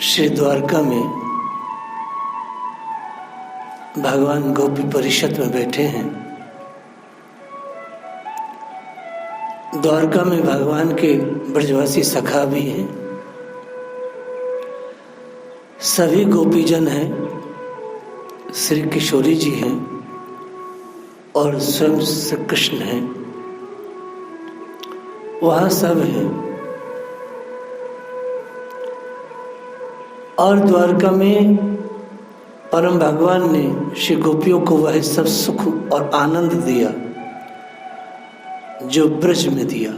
श्री द्वारका में भगवान गोपी परिषद में बैठे हैं। द्वारका में भगवान के ब्रजवासी सखा भी हैं, सभी गोपीजन हैं, श्री किशोरी जी हैं और स्वयं श्री कृष्ण हैं, वहाँ सब हैं। और द्वारका में परम भगवान ने श्री गोपियों को वह सब सुख और आनंद दिया जो ब्रज में दिया।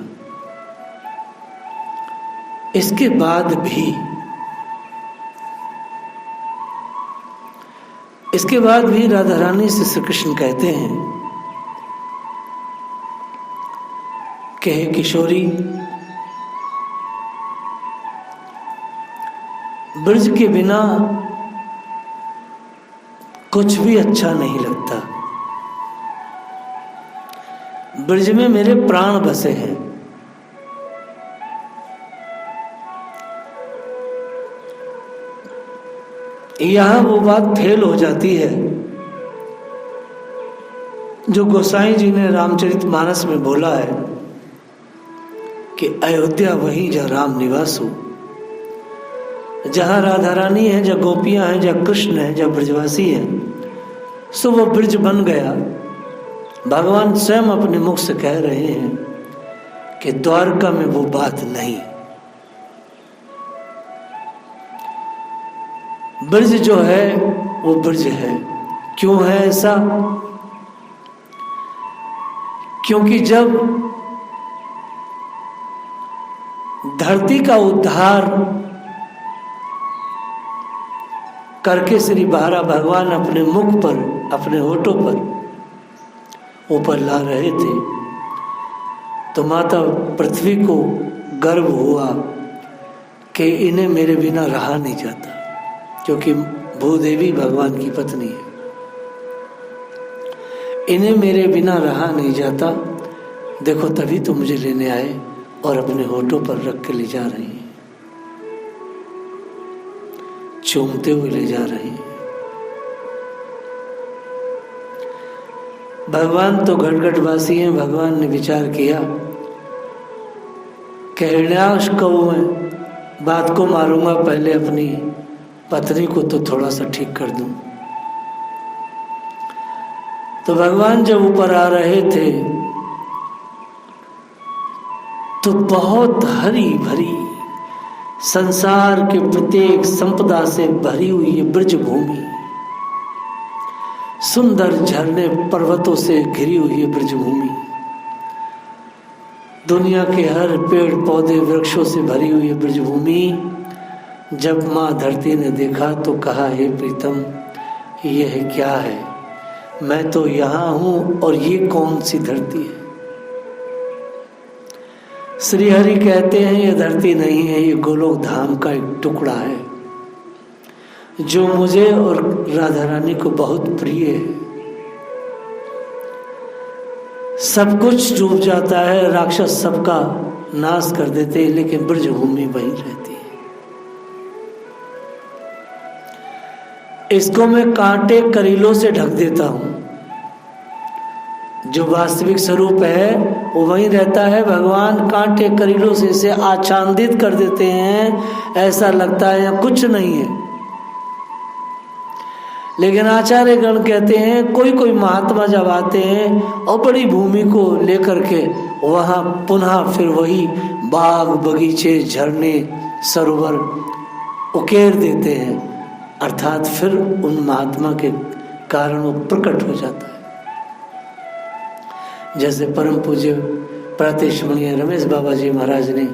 इसके बाद भी राधा रानी से श्री कृष्ण कहते हैं कि हे किशोरी, ब्रज के बिना कुछ भी अच्छा नहीं लगता। ब्रज में मेरे प्राण बसे हैं। यहां वो बात फेल हो जाती है जो गोसाई जी ने रामचरितमानस में बोला है कि अयोध्या वही जहाँ राम निवास हो। जहाँ राधा रानी है, जहाँ गोपियां हैं, जहाँ कृष्ण है, जहाँ ब्रजवासी हैं, सो वो ब्रज बन गया। भगवान स्वयं अपने मुख से कह रहे हैं कि द्वारका में वो बात नहीं। ब्रज जो है वो ब्रज है। क्यों है ऐसा? क्योंकि जब धरती का उद्धार करके श्री बारा भगवान अपने मुख पर, अपने होठों पर ऊपर ला रहे थे, तो माता पृथ्वी को गर्व हुआ कि इन्हें मेरे बिना रहा नहीं जाता, क्योंकि भूदेवी भगवान की पत्नी है। इन्हें मेरे बिना रहा नहीं जाता। देखो, तभी तो मुझे लेने आए और अपने होठों पर रख के ले जा रही हैं, चूमते हुए ले जा रही हैं। भगवान तो घटघटवासी हैं। भगवान ने विचार किया कि हिरण्याक्ष को मैं बात को मारूंगा, पहले अपनी पत्नी को तो थोड़ा सा ठीक कर दूं। तो भगवान जब ऊपर आ रहे थे तो बहुत हरी भरी, संसार के प्रत्येक संपदा से भरी हुई ये ब्रज भूमि, सुंदर झरने पर्वतों से घिरी हुई ये ब्रज भूमि, दुनिया के हर पेड़ पौधे वृक्षों से भरी हुई ये ब्रज भूमि, जब माँ धरती ने देखा तो कहा, हे प्रीतम, यह क्या है? मैं तो यहाँ हूँ और ये कौन सी धरती है? श्री हरि कहते हैं ये धरती नहीं है, ये गोलोक धाम का एक टुकड़ा है जो मुझे और राधा रानी को बहुत प्रिय है। सब कुछ डूब जाता है, राक्षस सबका नाश कर देते हैं, लेकिन ब्रजभूमि वही रहती है। इसको मैं कांटे करीलों से ढक देता हूं। जो वास्तविक स्वरूप है वो वहीं रहता है। भगवान कांटे करीलों से इसे आच्छादित कर देते हैं, ऐसा लगता है यहाँ कुछ नहीं है। लेकिन आचार्य गण कहते हैं कोई कोई महात्मा जब आते हैं और बड़ी भूमि को लेकर के वहाँ पुनः फिर वही बाग बगीचे झरने सरोवर उकेर देते हैं, अर्थात फिर उन महात्मा के कारण वो प्रकट हो जाता है। जैसे परम पूज्य प्रातःस्मरणीय रमेश बाबा जी महाराज ने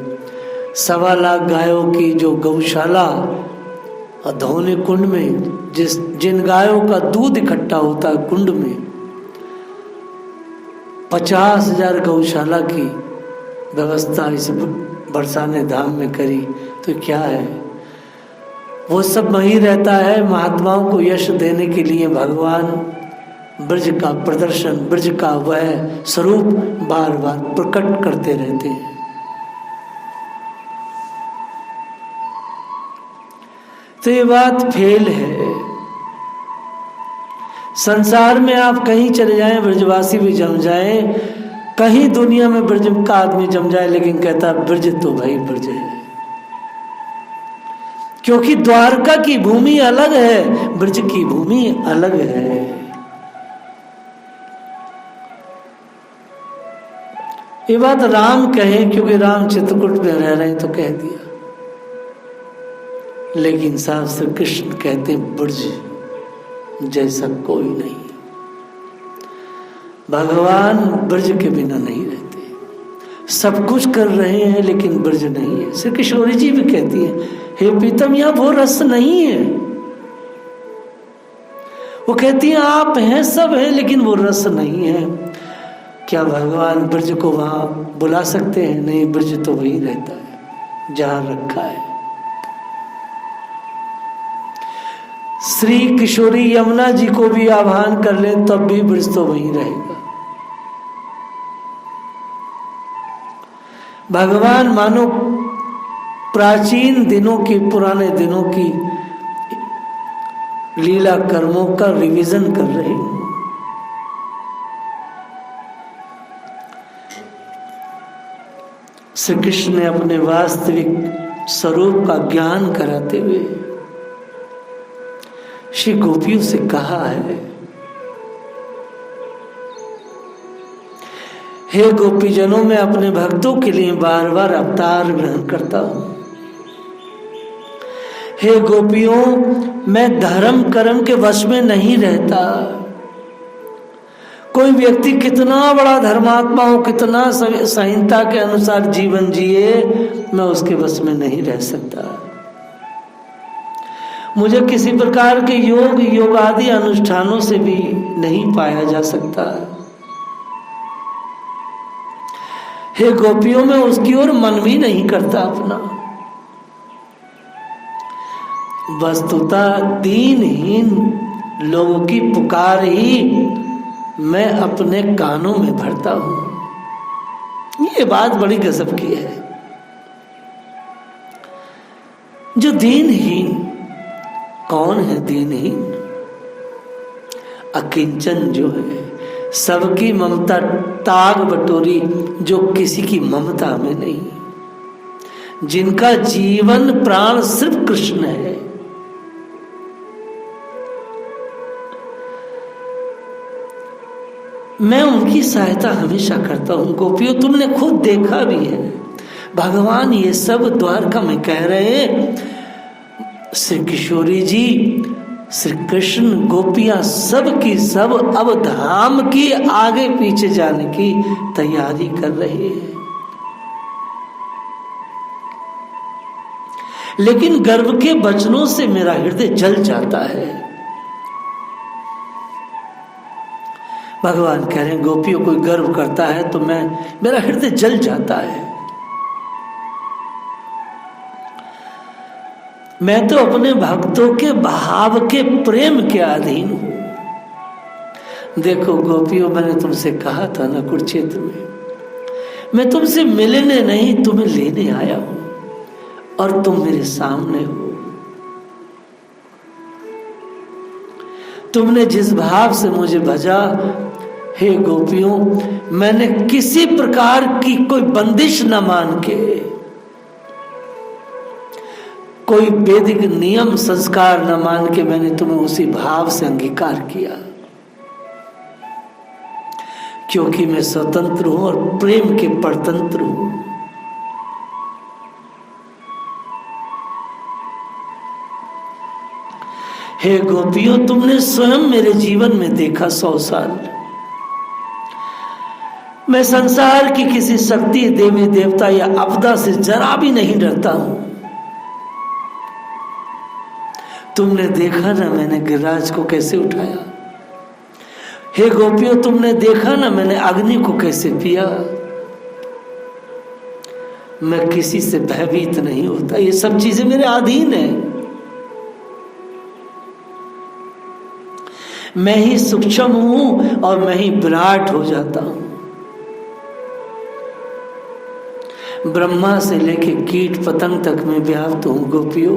1.25 लाख गायों की जो गौशाला और धोने कुंड में जिन गायों का दूध इकट्ठा होता है कुंड में 50,000 गौशाला की व्यवस्था इस बरसाने धाम में करी, तो क्या है? वो सब वहीं रहता है। महात्माओं को यश देने के लिए भगवान ब्रज का प्रदर्शन, ब्रज का वह स्वरूप बार बार प्रकट करते रहते हैं। तो ये बात फेल है। संसार में आप कहीं चले जाएं, ब्रजवासी भी जम जाए, कहीं दुनिया में ब्रज का आदमी जम जाए, लेकिन कहता ब्रज तो भाई ब्रज है। क्योंकि द्वारका की भूमि अलग है, ब्रज की भूमि अलग है। ये बात राम कहे क्योंकि राम चित्रकूट में रह रहे हैं तो कह दिया, लेकिन साहब श्री कृष्ण कहते ब्रज जैसा कोई नहीं। भगवान ब्रज के बिना नहीं रहते, सब कुछ कर रहे हैं लेकिन ब्रज नहीं है। श्री किशोरी जी भी कहती है, हे प्रीतम यहां वो रस नहीं है। वो कहती है आप हैं, सब है, लेकिन वो रस नहीं है। क्या भगवान ब्रज को वहां बुला सकते हैं? नहीं, ब्रज तो वही रहता है जहां रखा है। श्री किशोरी यमुना जी को भी आह्वान कर ले तब भी ब्रज तो वही रहेगा। भगवान मानो प्राचीन दिनों की, पुराने दिनों की लीला कर्मों का रिवीजन कर रहे हैं। श्री कृष्ण ने अपने वास्तविक स्वरूप का ज्ञान कराते हुए श्री गोपियों से कहा है, हे गोपीजनों, मैं अपने भक्तों के लिए बार बार अवतार ग्रहण करता हूं। हे गोपियों, मैं धर्म कर्म के वश में नहीं रहता। कोई व्यक्ति कितना बड़ा धर्मात्मा हो, कितना संहिता के अनुसार जीवन जिए, मैं उसके वश में नहीं रह सकता। मुझे किसी प्रकार के योग आदि अनुष्ठानों से भी नहीं पाया जा सकता। हे गोपियों, मैं उसकी ओर मन भी नहीं करता अपना। वस्तुतः दीनहीन लोगों की पुकार ही मैं अपने कानों में भरता हूं। ये बात बड़ी गजब की है। जो दीनहीन, कौन है दीनहीन? अकिंचन जो है, सबकी ममता ताग बटोरी, जो किसी की ममता में नहीं, जिनका जीवन प्राण सिर्फ कृष्ण है। मैं उनकी सहायता हमेशा करता हूं। गोपियों, तुमने खुद देखा भी है, भगवान ये सब द्वारका में कह रहे हैं। श्री किशोरी जी, श्री कृष्ण, गोपियां सब की सब अब धाम की आगे पीछे जाने की तैयारी कर रहे हैं। लेकिन गर्व के वचनों से मेरा हृदय जल जाता है। भगवान कह रहे हैं, गोपियों कोई गर्व करता है तो मेरा हृदय जल जाता है। मैं तो अपने भक्तों के भाव के प्रेम के अधीन हूं। देखो गोपियों, मैंने तुमसे कहा था ना कुरुक्षेत्र में, मैं तुमसे मिलने नहीं तुम्हें लेने आया हूं, और तुम मेरे सामने हो। तुमने जिस भाव से मुझे भजा, हे गोपियों, मैंने किसी प्रकार की कोई बंदिश न मान के, कोई वैदिक नियम संस्कार न मान के, मैंने तुम्हें उसी भाव से अंगीकार किया, क्योंकि मैं स्वतंत्र हूं और प्रेम के परतंत्र हूं। हे गोपियों, तुमने स्वयं मेरे जीवन में देखा 100 साल मैं संसार की किसी शक्ति, देवी देवता या आपदा से जरा भी नहीं डरता हूं। तुमने देखा ना मैंने गिरिराज को कैसे उठाया। हे गोपियों, तुमने देखा ना मैंने अग्नि को कैसे पिया। मैं किसी से भयभीत नहीं होता, ये सब चीजें मेरे अधीन है। मैं ही सूक्ष्म हूं और मैं ही विराट हो जाता हूं। ब्रह्मा से लेके कीट पतंग तक में व्याप्त हूं। गोपियों,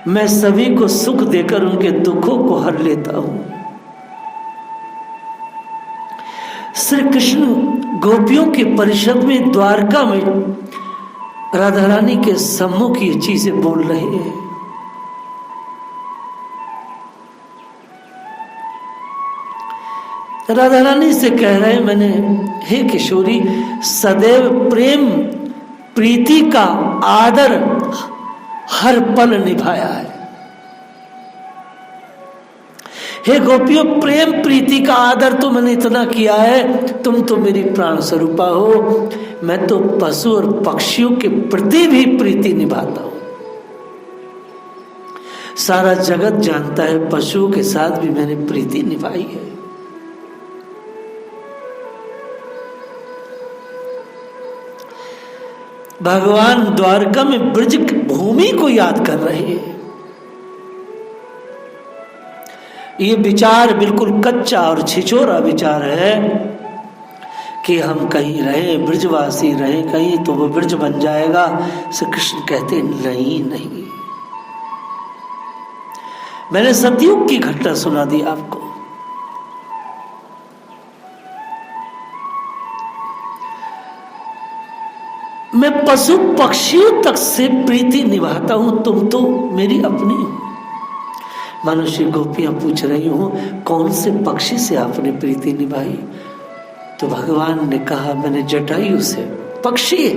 मैं सभी को सुख देकर उनके दुखों को हर लेता हूं। श्री कृष्ण गोपियों की परिषद में द्वारका में राधा रानी के सम्मुख ये चीजें बोल रहे हैं। राधा रानी से कह रहे हैं, मैंने हे किशोरी सदैव प्रेम प्रीति का आदर हर पल निभाया है। हे गोपियों, प्रेम प्रीति का आदर तो मैंने इतना किया है, तुम तो मेरी प्राण स्वरूपा हो। मैं तो पशु और पक्षियों के प्रति भी प्रीति निभाता हूं। सारा जगत जानता है पशुओं के साथ भी मैंने प्रीति निभाई है। भगवान द्वारका में ब्रज भूमि को याद कर रहे हैं। ये विचार बिल्कुल कच्चा और छिछोरा विचार है कि हम कहीं रहें, ब्रजवासी रहें कहीं तो वो ब्रज बन जाएगा। श्री कृष्ण कहते नहीं नहीं। मैंने सतयुग की घटना सुना दी आपको। मैं पशु पक्षियों तक से प्रीति निभाता हूं, तुम तो मेरी अपनी हो। मनुष्य गोपियां पूछ रही हूं, कौन से पक्षी से आपने प्रीति निभाई? तो भगवान ने कहा, मैंने जटायु से। पक्षी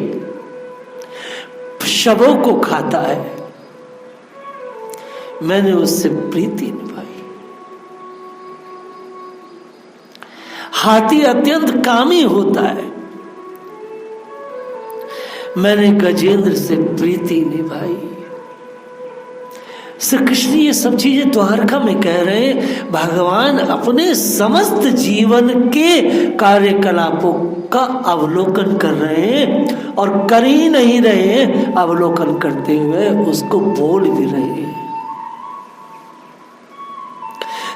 शवों को खाता है, मैंने उससे प्रीति निभाई। हाथी अत्यंत कामी होता है, मैंने गजेंद्र से प्रीति निभाई। श्री कृष्ण ये सब चीजें द्वारका में कह रहे हैं। भगवान अपने समस्त जीवन के कार्यकलापों का अवलोकन कर रहे हैं और कर ही नहीं रहे हैं, अवलोकन करते हुए उसको बोल भी रहे हैं।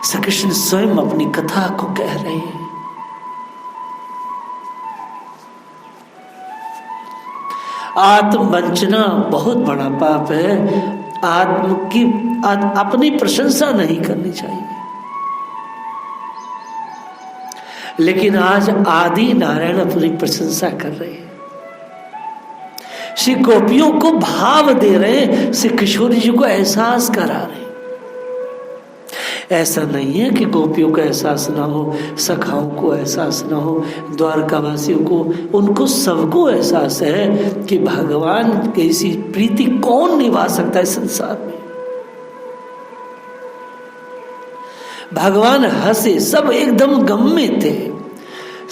श्री कृष्ण स्वयं अपनी कथा को कह रहे हैं। आत्मवंचना बहुत बड़ा पाप है। अपनी प्रशंसा नहीं करनी चाहिए। लेकिन आज आदि नारायण अपनी प्रशंसा कर रहे हैं। श्री गोपियों को भाव दे रहे हैं, श्री किशोरी जी को एहसास करा रहे हैं। ऐसा नहीं है कि गोपियों को एहसास ना हो, सखाओं को एहसास ना हो, द्वारकावासियों को, उनको सबको एहसास है कि भगवान की ऐसी प्रीति कौन निभा सकता है संसार में। भगवान हंसे, सब एकदम गम में थे,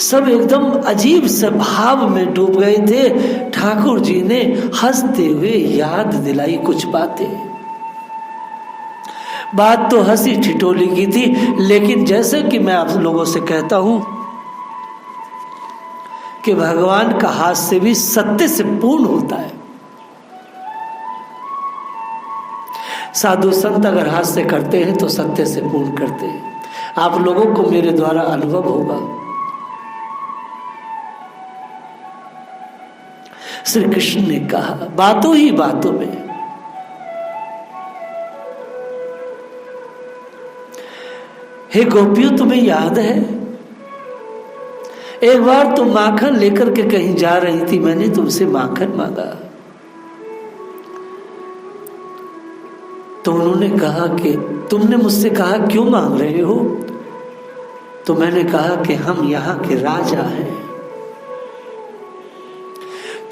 सब एकदम अजीब से भाव में डूब गए थे। ठाकुर जी ने हंसते हुए याद दिलाई कुछ बातें। बात तो हंसी ठिठोली की थी, लेकिन जैसे कि मैं आप लोगों से कहता हूं कि भगवान का हास्य भी सत्य से पूर्ण होता है। साधु संत अगर हास्य करते हैं तो सत्य से पूर्ण करते हैं। आप लोगों को मेरे द्वारा अनुभव होगा। श्री कृष्ण ने कहा बातों ही बातों में, हे गोपियों, तुम्हें याद है एक बार तुम माखन लेकर के कहीं जा रही थी, मैंने तुमसे माखन मांगा तो उन्होंने कहा कि तुमने मुझसे कहा क्यों मांग रहे हो? तो मैंने कहा कि हम यहां के राजा हैं।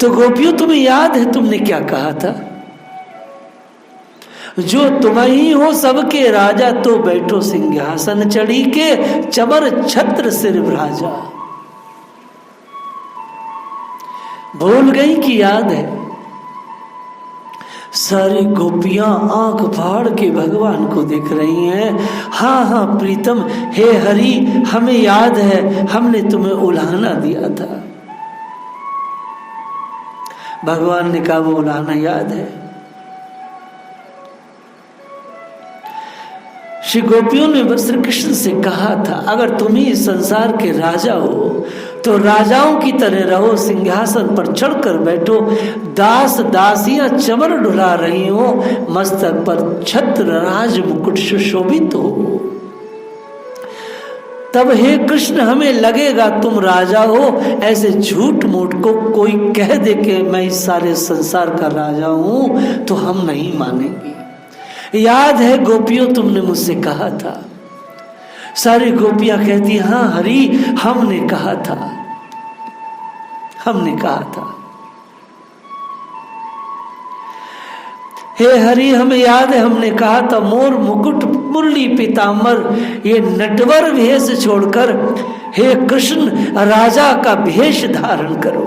तो गोपियों, तुम्हें याद है तुमने क्या कहा था? जो तुम ही हो सबके राजा, तो बैठो सिंहासन चढ़ी के, चबर छत्र सिर राजा। भूल गई कि याद है? सारी गोपियां आंख फाड़ के भगवान को देख रही हैं। हाँ हाँ प्रीतम, हे हरि, हमें याद है, हमने तुम्हें उलाहना दिया था। भगवान ने कहा वो उलाहना याद है। श्री गोपियों ने श्री कृष्ण से कहा था, अगर तुम ही संसार के राजा हो तो राजाओं की तरह रहो, सिंहासन पर चढ़कर बैठो, दास दासियां चमर डुला रही हो, मस्तक पर छत्र राज मुकुट सुशोभित हो। तब हे कृष्ण हमें लगेगा तुम राजा हो, ऐसे झूठ मूठ को कोई कह दे कि मैं इस सारे संसार का राजा हूं तो हम नहीं मानेंगे। याद है गोपियों तुमने मुझसे कहा था। सारी गोपियां कहती हाँ हरि हमने कहा था, हमने कहा था। हे हरि हमें याद है हमने कहा था, मोर मुकुट मुरली पीताम्बर ये नटवर भेष छोड़कर हे कृष्ण राजा का भेष धारण करो।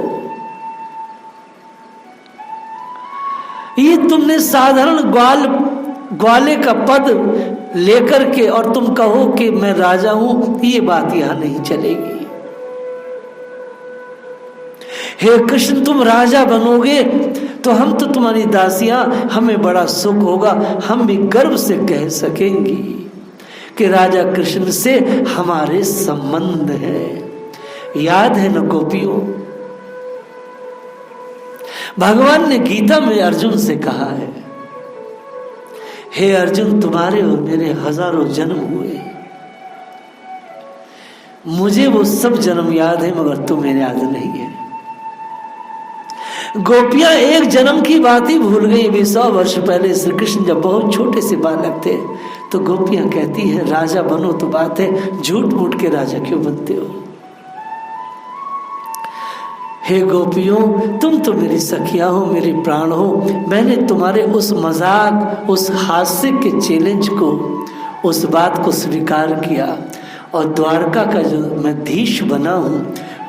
ये तुमने साधारण ग्वाले का पद लेकर के और तुम कहो कि मैं राजा हूं, ये बात यहां नहीं चलेगी। हे कृष्ण तुम राजा बनोगे तो हम तो तुम्हारी दासियां, हमें बड़ा सुख होगा, हम भी गर्व से कह सकेंगी कि राजा कृष्ण से हमारे संबंध है। याद है न गोपियों, भगवान ने गीता में अर्जुन से कहा है, हे अर्जुन तुम्हारे और मेरे हजारों जन्म हुए, मुझे वो सब जन्म याद है मगर तुम्हें याद नहीं है। गोपियां एक जन्म की बात ही भूल गई। भी 100 वर्ष पहले श्री कृष्ण जब बहुत छोटे से बालक थे तो गोपियां कहती हैं राजा बनो तो बात है, झूठ मूठ के राजा क्यों बनते हो। हे गोपियों तुम तो मेरी सखियां हो, मेरी प्राण हो, मैंने तुम्हारे उस मजाक उस हास्य के चैलेंज को, उस बात को स्वीकार किया और द्वारका का जो मैं धीश बना हूं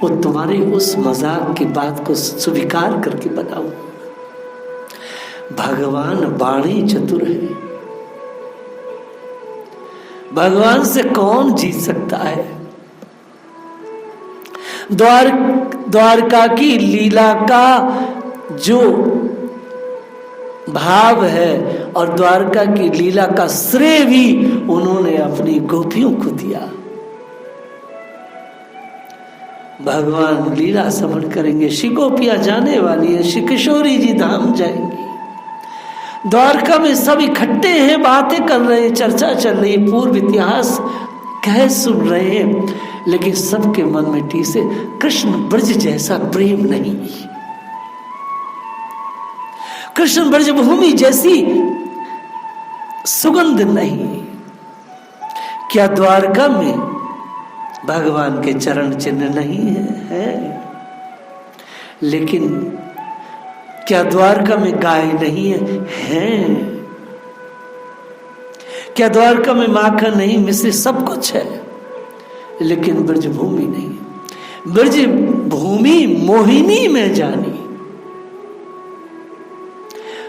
वो तुम्हारी उस मजाक की बात को स्वीकार करके बनाऊं। भगवान बाणी चतुर है, भगवान से कौन जीत सकता है। द्वारका की लीला का जो भाव है और द्वारका की लीला का श्रेय भी उन्होंने अपनी गोपियों को दिया। भगवान लीला समझ करेंगे, श्री गोपियां जाने वाली है, श्री किशोरी जी धाम जाएंगी। द्वारका में सब इकट्ठे हैं, बातें कर रहे हैं, चर्चा चल रही है, पूर्व इतिहास कह सुन रहे हैं, लेकिन सबके मन में टीसे कृष्ण ब्रज जैसा प्रेम नहीं, कृष्ण ब्रज भूमि जैसी सुगंध नहीं। क्या द्वारका में भगवान के चरण चिन्ह नहीं है? लेकिन क्या द्वारका में गाय नहीं है? क्या द्वारका में माखन नहीं, मिश्री सब कुछ है, लेकिन ब्रज भूमि नहीं। ब्रज भूमि मोहिनी में जानी,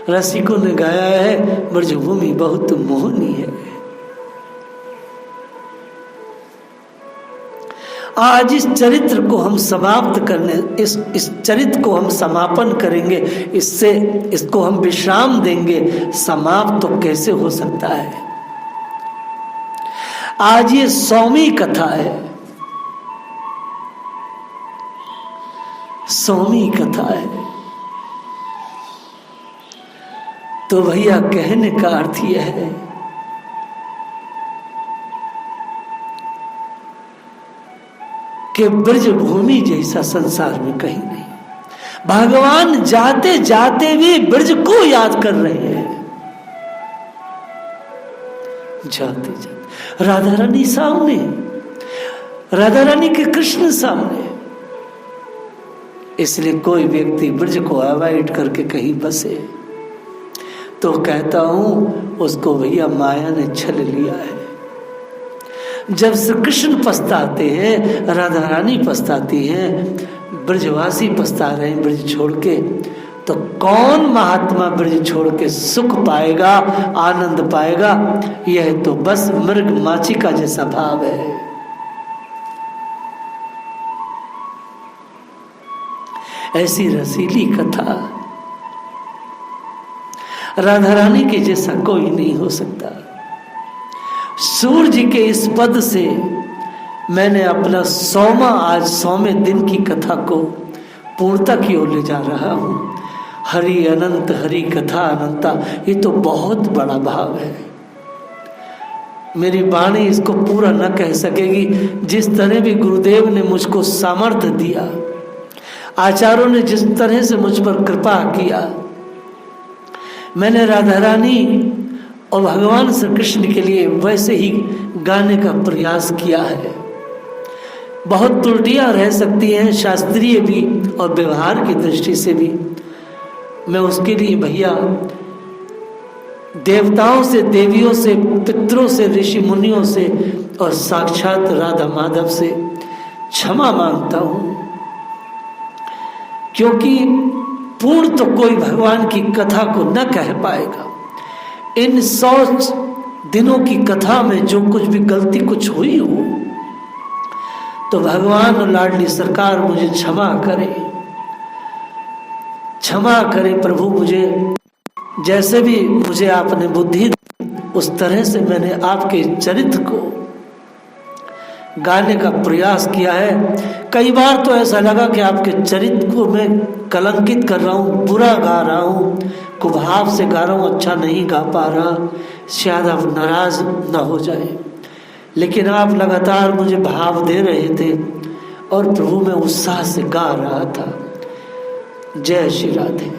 रसिकों ने गाया है ब्रज भूमि बहुत मोहनी है। आज इस चरित्र को हम समाप्त करने, इस चरित्र को हम समापन करेंगे, इसको हम विश्राम देंगे। समाप्त तो कैसे हो सकता है? आज ये 100वीं कथा है, 100वीं कथा है। तो भैया कहने का अर्थ यह है कि ब्रज भूमि जैसा संसार में कहीं नहीं। भगवान जाते जाते भी ब्रज को याद कर रहे हैं, जाते जाते। राधा रानी सामने, राधा रानी के कृष्ण सामने। इसलिए कोई व्यक्ति ब्रज को अवॉइड करके कहीं बसे तो कहता हूं उसको भैया माया ने छल लिया है। जब श्री कृष्ण पछताते हैं, राधा रानी पछताती हैं, ब्रजवासी पछता रहे हैं ब्रज छोड़ के, तो कौन महात्मा ब्रज छोड़ के सुख पाएगा, आनंद पाएगा? यह तो बस मृग माचिका जैसा भाव है। ऐसी रसीली कथा राधा रानी के जैसा कोई नहीं हो सकता। सूर्य के इस पद से मैंने अपना आज 100वें दिन की कथा को पूर्णता की ओर ले जा रहा हूँ। हरि अनंत हरि कथा अनंता, ये तो बहुत बड़ा भाव है। मेरी वाणी इसको पूरा न कह सकेगी। जिस तरह भी गुरुदेव ने मुझको सामर्थ्य दिया, आचार्यों ने जिस तरह से मुझ पर कृपा किया, मैंने राधा रानी और भगवान श्री कृष्ण के लिए वैसे ही गाने का प्रयास किया है। बहुत त्रुटियां रह सकती हैं, शास्त्रीय भी और व्यवहार की दृष्टि से भी। मैं उसके लिए भैया देवताओं से, देवियों से, पितरों से, ऋषि मुनियों से और साक्षात राधा माधव से क्षमा मांगता हूं, क्योंकि पूर्ण तो कोई भगवान की कथा को न कह पाएगा। इन 100 दिनों की कथा में जो कुछ भी गलती कुछ हुई हो तो भगवान और लाडली सरकार मुझे क्षमा करे, क्षमा करे प्रभु। मुझे जैसे भी मुझे आपने बुद्धि दी, उस तरह से मैंने आपके चरित्र को गाने का प्रयास किया है। कई बार तो ऐसा लगा कि आपके चरित्र को मैं कलंकित कर रहा हूँ, बुरा गा रहा हूँ, कुभाव से गा रहा हूँ, अच्छा नहीं गा पा रहा, शायद आप नाराज न हो जाए। लेकिन आप लगातार मुझे भाव दे रहे थे और प्रभु में उत्साह से गा रहा था। जय श्री राधे।